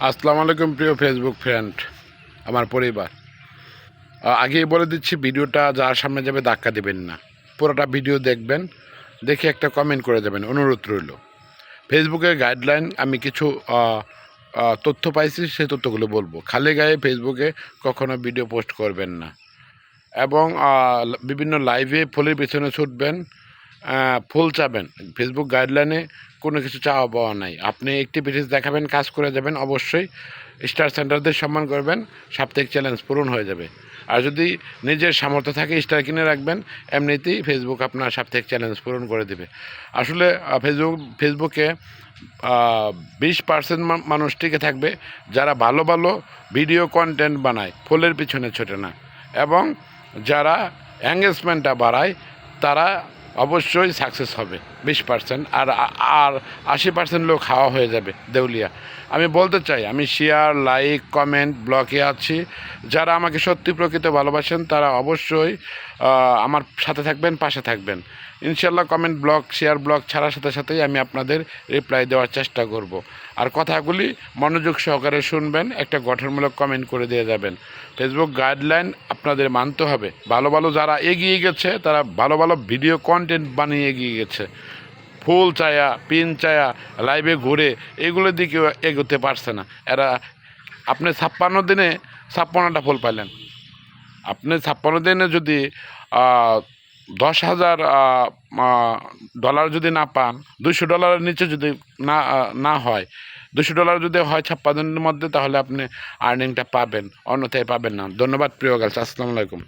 আসসালামু আলাইকুম প্রিয় ফেসবুক ফ্রেন্ড, আমার পরিবার। আগেই বলে দিচ্ছি, ভিডিওটা যার সামনে যাবে ধাক্কা দেবেন না, পুরোটা ভিডিও দেখবেন, দেখে একটা কমেন্ট করে যাবেন, অনুরোধ রইল। ফেসবুকের গাইডলাইন আমি কিছু তথ্য পাইছি, সেই তথ্যগুলো বলবো। খালি গায়ে ফেসবুকে কখনো ভিডিও পোস্ট করবেন না, এবং বিভিন্ন লাইভে ফুলের পেছনে ছুটবেন, ফুল চাবেন। ফেসবুক গাইডলাইনে কোনো কিছু চাওয়া পাওয়া নাই। আপনি অ্যাক্টিভিটিস দেখাবেন, কাজ করে যাবেন, অবশ্যই স্টার সেন্টারদের সম্মান করবেন, সাপ্তাহিক চ্যালেঞ্জ পূরণ হয়ে যাবে। আর যদি নিজের সামর্থ্য থাকে স্টার কিনে রাখবেন, এমনিতেই ফেসবুক আপনার সাপ্তাহিক চ্যালেঞ্জ পূরণ করে দেবে। আসলে ফেসবুকে 20% মানুষ টিকে থাকবে যারা ভালো ভালো ভিডিও কন্টেন্ট বানায়, ফুলের পিছনে ছোটে না, এবং যারা এঙ্গেজমেন্টটা বাড়ায় তারা অবশ্যই সাকসেস হবে 20%। আর আর 80% লোক হাওয়া হয়ে যাবে, দেউলিয়া। আমি বলতে চাই, আমি শেয়ার, লাইক, কমেন্ট, ব্লকে আছি। যারা আমাকে সত্যি প্রকৃত ভালোবাসেন তারা অবশ্যই আমার সাথে থাকবেন, পাশে থাকবেন ইনশাল্লাহ। কমেন্ট, ব্লগ, শেয়ার, ব্লগ ছাড়ার সাথে সাথেই আমি আপনাদের রিপ্লাই দেওয়ার চেষ্টা করব। আর কথাগুলি মনোযোগ সহকারে শুনবেন, একটা গঠনমূলক কমেন্ট করে দিয়ে যাবেন। ফেসবুক গাইডলাইন আপনাদের মানতে হবে। ভালো ভালো যারা এগিয়ে গেছে, তারা ভালো ভালো ভিডিও কন্টেন্ট বানিয়ে এগিয়ে গেছে। ফুল চায়া, পিন চায়া, লাইভে ঘুরে এগুলোর দিকে এগোতে পারছে না এরা। আপনি 56 দিনে 56টা ফুল পাইলেন। আপনি 56 দিনে যদি 10,000 ডলার যদি না পান, $200 নিচে যদি না না হয়, $200 যদি হয় 56 দিনের মধ্যে, তাহলে আপনি আর্নিংটা পাবেন, অন্যথায় পাবেন না। ধন্যবাদ প্রিয় গার্লস, আসসালামু আলাইকুম।